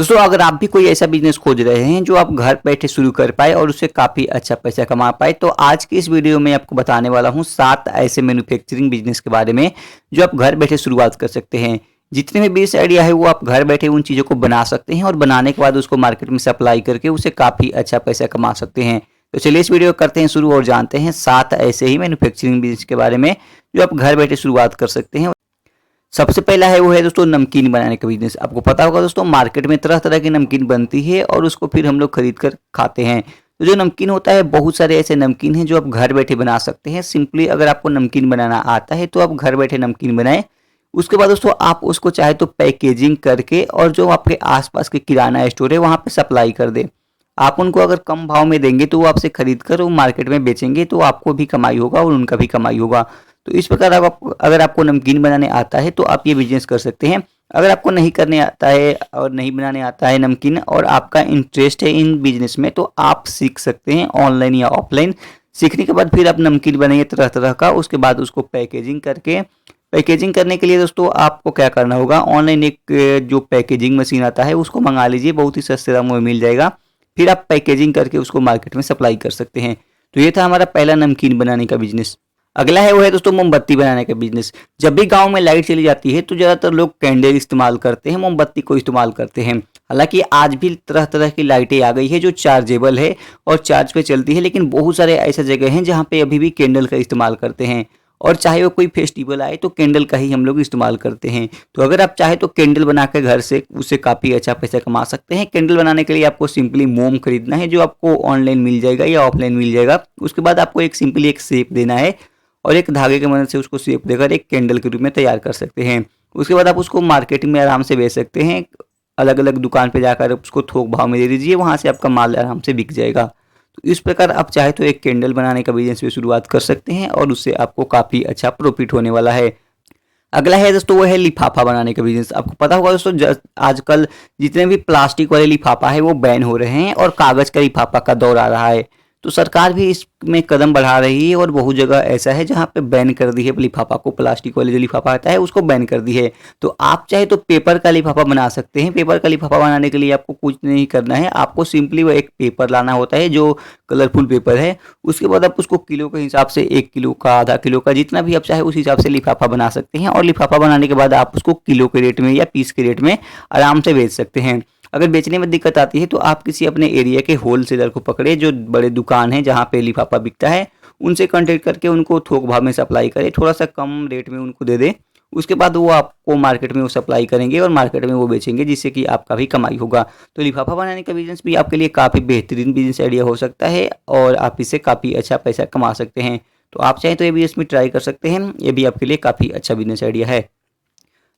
दोस्तों अगर आप भी कोई ऐसा बिजनेस खोज रहे हैं जो आप घर बैठे शुरू कर पाए और उससे काफ़ी अच्छा पैसा कमा पाए, तो आज की इस वीडियो में आपको बताने वाला हूँ 7 ऐसे मैन्युफैक्चरिंग बिजनेस के बारे में जो आप घर बैठे शुरुआत कर सकते हैं। जितने भी बिजनेस आइडिया है वो आप घर बैठे उन चीज़ों को बना सकते हैं और बनाने के बाद उसको मार्केट में सप्लाई करके उससे काफ़ी अच्छा पैसा कमा सकते हैं। तो चलिए इस वीडियो को करते हैं शुरू और जानते हैं 7 ऐसे ही मैन्युफैक्चरिंग बिजनेस के बारे में जो आप घर बैठे शुरुआत कर सकते हैं। सबसे पहला है वो है दोस्तों नमकीन बनाने का बिजनेस। आपको पता होगा दोस्तों मार्केट में तरह तरह की नमकीन बनती है और उसको फिर हम लोग खरीद कर खाते हैं। तो जो नमकीन होता है, बहुत सारे ऐसे नमकीन हैं जो आप घर बैठे बना सकते हैं। सिंपली अगर आपको नमकीन बनाना आता है तो आप घर बैठे नमकीन बनाएं। उसके बाद दोस्तों आप उसको चाहे तो पैकेजिंग करके और जो आपके आसपास के किराना स्टोर है वहाँ पे सप्लाई कर दें। आप उनको अगर कम भाव में देंगे तो वो आपसे खरीद कर वो मार्केट में बेचेंगे, तो आपको भी कमाई होगा और उनका भी कमाई होगा। तो इस प्रकार अगर आपको नमकीन बनाने आता है तो आप ये बिजनेस कर सकते हैं। अगर आपको नहीं करने आता है और नहीं बनाने आता है नमकीन और आपका इंटरेस्ट है इन बिजनेस में, तो आप सीख सकते हैं ऑनलाइन या ऑफलाइन। सीखने के बाद फिर आप नमकीन बनाइए तरह तरह का। उसके बाद उसको पैकेजिंग करने के लिए दोस्तों आपको क्या करना होगा, ऑनलाइन एक जो पैकेजिंग मशीन आता है उसको मंगा लीजिए, बहुत ही सस्ते दामों में मिल जाएगा। फिर आप पैकेजिंग करके उसको मार्केट में सप्लाई कर सकते हैं। तो ये था हमारा पहला नमकीन बनाने का बिजनेस। अगला है वो है दोस्तों मोमबत्ती बनाने का बिजनेस। जब भी गांव में लाइट चली जाती है तो ज़्यादातर लोग कैंडल इस्तेमाल करते हैं, मोमबत्ती को इस्तेमाल करते हैं। हालांकि आज भी तरह तरह की लाइटें आ गई है जो चार्जेबल है और चार्ज पे चलती है, लेकिन बहुत सारे ऐसे जगह हैं जहाँ पे अभी भी कैंडल का इस्तेमाल करते हैं। और चाहे वो कोई फेस्टिवल आए तो कैंडल का ही हम लोग इस्तेमाल करते हैं। तो अगर आप चाहे तो कैंडल बना के घर से उससे काफ़ी अच्छा पैसा कमा सकते हैं। कैंडल बनाने के लिए आपको सिंपली मोम खरीदना है जो आपको ऑनलाइन मिल जाएगा या ऑफलाइन मिल जाएगा। उसके बाद आपको एक सिंपली एक शेप देना है और एक धागे की मदद से उसको शेप देकर एक कैंडल के रूप में तैयार कर सकते हैं। उसके बाद आप उसको मार्केटिंग में आराम से बेच सकते हैं। अलग अलग दुकान पे जाकर उसको थोक भाव में दे दीजिए, वहाँ से आपका माल आराम से बिक जाएगा। तो इस प्रकार आप चाहे तो एक कैंडल बनाने का बिजनेस भी शुरुआत कर सकते हैं और उससे आपको काफ़ी अच्छा प्रॉफिट होने वाला है। अगला है दोस्तों वो है लिफाफा बनाने का बिजनेस। आपको पता होगा दोस्तों आजकल जितने भी प्लास्टिक वाले लिफाफा है वो बैन हो रहे हैं और कागज़ का लिफाफा का दौर आ रहा है। तो सरकार भी इसमें कदम बढ़ा रही है और बहुत जगह ऐसा है जहाँ पे बैन कर दी है लिफाफा को। प्लास्टिक वाले जो लिफाफा आता है उसको बैन कर दी है। तो आप चाहे तो पेपर का लिफाफा बना सकते हैं। पेपर का लिफाफा बनाने के लिए आपको कुछ नहीं करना है, आपको सिंपली वो एक पेपर लाना होता है जो कलरफुल पेपर है। उसके बाद आप उसको किलो के हिसाब से 1 किलो का, आधा किलो का, जितना भी आप चाहे उस हिसाब से लिफाफा बना सकते हैं। और लिफाफा बनाने के बाद आप उसको किलो के रेट में या पीस के रेट में आराम से बेच सकते हैं। अगर बेचने में दिक्कत आती है तो आप किसी अपने एरिया के होलसेलर को पकड़े, जो बड़े दुकान हैं जहाँ पे लिफाफा बिकता है, उनसे कांटेक्ट करके उनको थोक भाव में सप्लाई करें, थोड़ा सा कम रेट में उनको दे दें। उसके बाद वो आपको मार्केट में वो सप्लाई करेंगे और मार्केट में वो बेचेंगे, जिससे कि आपका भी कमाई होगा। तो लिफाफा बनाने का बिजनेस भी आपके लिए काफ़ी बेहतरीन बिजनेस आइडिया हो सकता है और आप इससे काफ़ी अच्छा पैसा कमा सकते हैं। तो आप चाहें तो ये बिजनेस में ट्राई कर सकते हैं, ये भी आपके लिए काफ़ी अच्छा बिजनेस आइडिया है।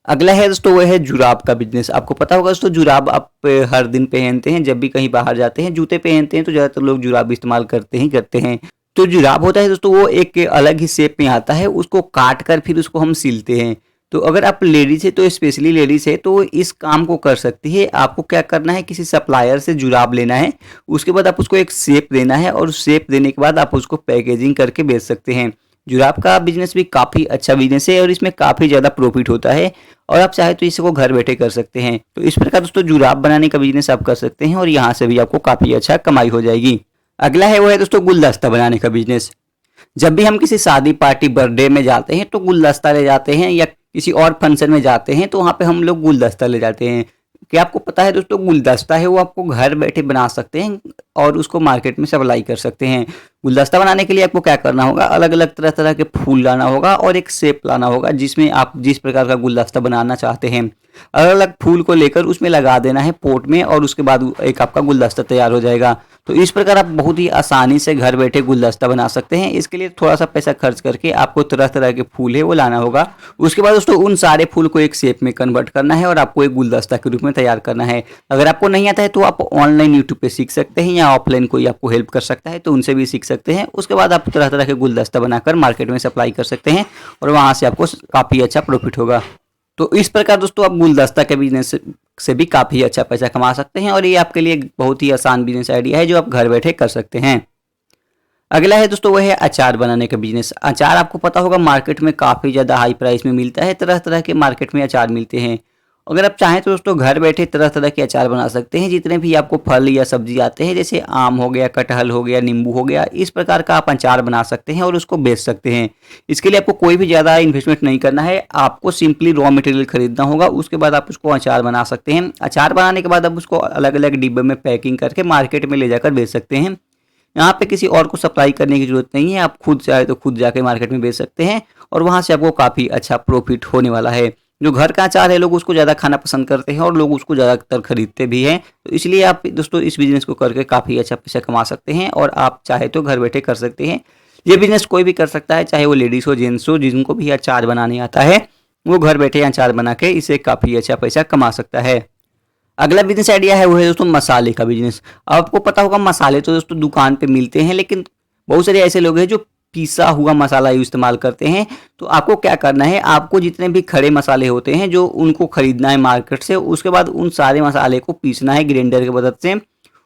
अगला है दोस्तों वो है जुराब का बिजनेस। आपको पता होगा दोस्तों जुराब आप हर दिन पहनते हैं, जब भी कहीं बाहर जाते हैं जूते पहनते हैं तो ज़्यादातर लोग जुराब इस्तेमाल करते हैं। तो जुराब होता है दोस्तों वो एक अलग ही शेप में आता है, उसको काट कर फिर उसको हम सिलते हैं। तो अगर आप लेडीज़ है तो स्पेशली लेडीज़ है तो इस काम को कर सकती है। आपको क्या करना है, किसी सप्लायर से जुराब लेना है, उसके बाद आप उसको एक शेप देना है और शेप देने के बाद आप उसको पैकेजिंग करके बेच सकते हैं। जुराब का बिजनेस भी काफ़ी अच्छा बिजनेस है और इसमें काफ़ी ज़्यादा प्रॉफिट होता है और आप चाहे तो इसको घर बैठे कर सकते हैं। तो इस प्रकार दोस्तों जुराब बनाने का बिजनेस आप कर सकते हैं और यहाँ से भी आपको काफ़ी अच्छा कमाई हो जाएगी। अगला है वो है दोस्तों गुलदस्ता बनाने का बिजनेस। जब भी हम किसी शादी पार्टी बर्थडे में जाते हैं तो गुलदस्ता ले जाते हैं, या किसी और फंक्शन में जाते हैं तो वहाँ पे हम लोग गुलदस्ता ले जाते हैं। क्या आपको पता है दोस्तों गुलदस्ता है वो आपको घर बैठे बना सकते हैं और उसको मार्केट में सप्लाई कर सकते हैं। गुलदस्ता बनाने के लिए आपको क्या करना होगा, अलग अलग तरह तरह के फूल लाना होगा और एक शेप लाना होगा जिसमें आप जिस प्रकार का गुलदस्ता बनाना चाहते हैं। अलग अलग फूल को लेकर उसमें लगा देना है पोट में और उसके बाद एक आपका गुलदस्ता तैयार हो जाएगा। तो इस प्रकार आप बहुत ही आसानी से घर बैठे गुलदस्ता बना सकते हैं। इसके लिए थोड़ा सा पैसा खर्च करके आपको तरह तरह के फूल है वो लाना होगा। उसके बाद दोस्तों उन सारे फूल को एक शेप में कन्वर्ट करना है और आपको एक गुलदस्ता के रूप में तैयार करना है। अगर आपको नहीं आता है तो आप ऑनलाइन यूट्यूब पे सीख सकते हैं या ऑफलाइन कोई आपको हेल्प कर सकता है तो उनसे भी सीख सकते हैं। उसके बाद आप तरह तरह के गुलदस्ता बनाकर मार्केट में सप्लाई कर सकते हैं और वहाँ से आपको काफ़ी अच्छा प्रॉफिट होगा। तो इस प्रकार दोस्तों आप गुलदस्ता के बिजनेस से भी काफ़ी अच्छा पैसा कमा सकते हैं और ये आपके लिए बहुत ही आसान बिजनेस आइडिया है जो आप घर बैठे कर सकते हैं। अगला है दोस्तों वह है अचार बनाने का बिजनेस। अचार आपको पता होगा मार्केट में काफ़ी ज़्यादा हाई प्राइस में मिलता है, तरह तरह के मार्केट में अचार मिलते हैं अगर आप चाहें तो दोस्तों घर बैठे तरह-तरह के अचार बना सकते हैं। जितने भी आपको फल या सब्ज़ी आते हैं, जैसे आम हो गया, कटहल हो गया, नींबू हो गया, इस प्रकार का आप अचार बना सकते हैं और उसको बेच सकते हैं। इसके लिए आपको कोई भी ज़्यादा इन्वेस्टमेंट नहीं करना है। आपको सिंपली रॉ मटेरियल खरीदना होगा, उसके बाद आप उसको अचार बना सकते हैं। अचार बनाने के बाद आप उसको अलग-अलग डिब्बे में पैकिंग करके मार्केट में ले जाकर बेच सकते हैं। यहाँ पे किसी और को सप्लाई करने की ज़रूरत नहीं है। आप खुद चाहे तो खुद जाके मार्केट में बेच सकते हैं और वहाँ से आपको काफ़ी अच्छा प्रॉफ़िट होने वाला है। जो घर का अचार है, लोग उसको ज़्यादा खाना पसंद करते हैं और लोग उसको ज़्यादातर खरीदते भी हैं। तो इसलिए आप दोस्तों इस बिज़नेस को करके काफ़ी अच्छा पैसा कमा सकते हैं और आप चाहे तो घर बैठे कर सकते हैं। ये बिज़नेस कोई भी कर सकता है, चाहे वो लेडीज़ हो, जेंट्स हो, जिनको भी अचार बनाने आता है, वो घर बैठे अचार बना के इससे काफ़ी अच्छा पैसा कमा सकता है। अगला बिज़नेस आइडिया है वो है दोस्तों मसाले का बिज़नेस। आपको पता होगा मसाले तो दोस्तों दुकान पे मिलते हैं, लेकिन बहुत सारे ऐसे लोग हैं जो पिसा हुआ मसाला इस्तेमाल करते हैं। तो आपको क्या करना है, आपको जितने भी खड़े मसाले होते हैं जो उनको खरीदना है मार्केट से, उसके बाद उन सारे मसाले को पीसना है ग्राइंडर की मदद से।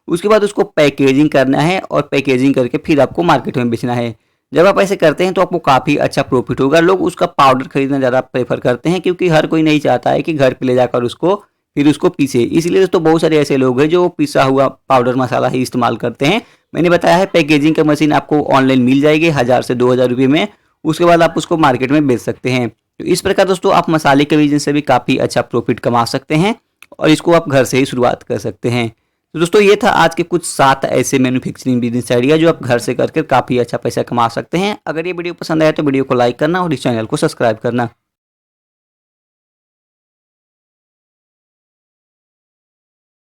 उसके बाद उसको पैकेजिंग करना है और पैकेजिंग करके फिर आपको मार्केट में बेचना है। जब आप ऐसे करते हैं तो आपको काफ़ी अच्छा प्रॉफिट होगा। लोग उसका पाउडर खरीदना ज़्यादा प्रेफर करते हैं, क्योंकि हर कोई नहीं चाहता है कि घर पे ले जाकर उसको फिर उसको पीसे। इसलिए दोस्तों बहुत सारे ऐसे लोग हैं जो पिसा हुआ पाउडर मसाला ही इस्तेमाल करते हैं। मैंने बताया है पैकेजिंग का मशीन आपको ऑनलाइन मिल जाएगी 1000 से 2000 रुपये में। उसके बाद आप उसको मार्केट में बेच सकते हैं। तो इस प्रकार दोस्तों आप मसाले के बिजनेस से भी काफ़ी अच्छा प्रॉफिट कमा सकते हैं और इसको आप घर से ही शुरुआत कर सकते हैं। तो दोस्तों ये था आज के कुछ 7 ऐसे मैन्युफैक्चरिंग बिजनेस आइडिया जो आप घर से करके काफ़ी अच्छा पैसा कमा सकते हैं। अगर ये वीडियो पसंद आया तो वीडियो को लाइक करना और इस चैनल को सब्सक्राइब करना।